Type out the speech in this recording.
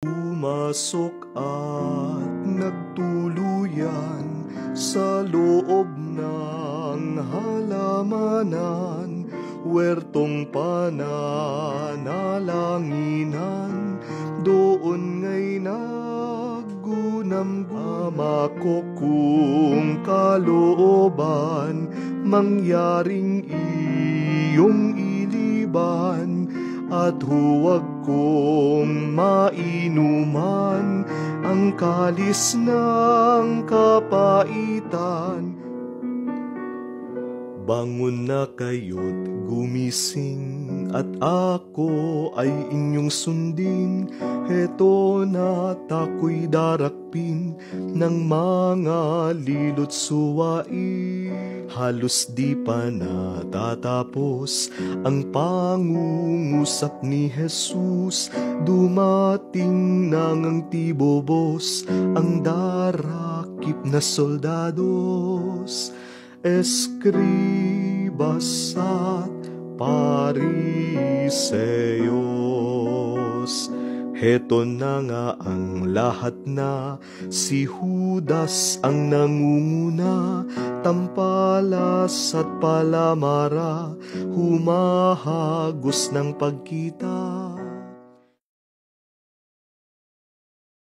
Pumasok at nagtuluyan sa loob ng halamanan, huwertong pananalanginan, doon nga'y naggunam ama ko kung kalooban, mangyaring iyong iliban, at huwag kong mainuman ang kalis ng kapaitan. Bangon na kayo't gumising, at ako ay inyong sundin. Heto na't ako'y darakpin ng mga lilot suwain. Halos di pa natatapos ang pangungusap ni Jesus, dumating nang ang tibobos, ang darakip na soldados, eskribas at pariseyos. Heto na nga ang lahat na, si Judas ang nangunguna, tampalas at palamara, humahagos ng pagkita.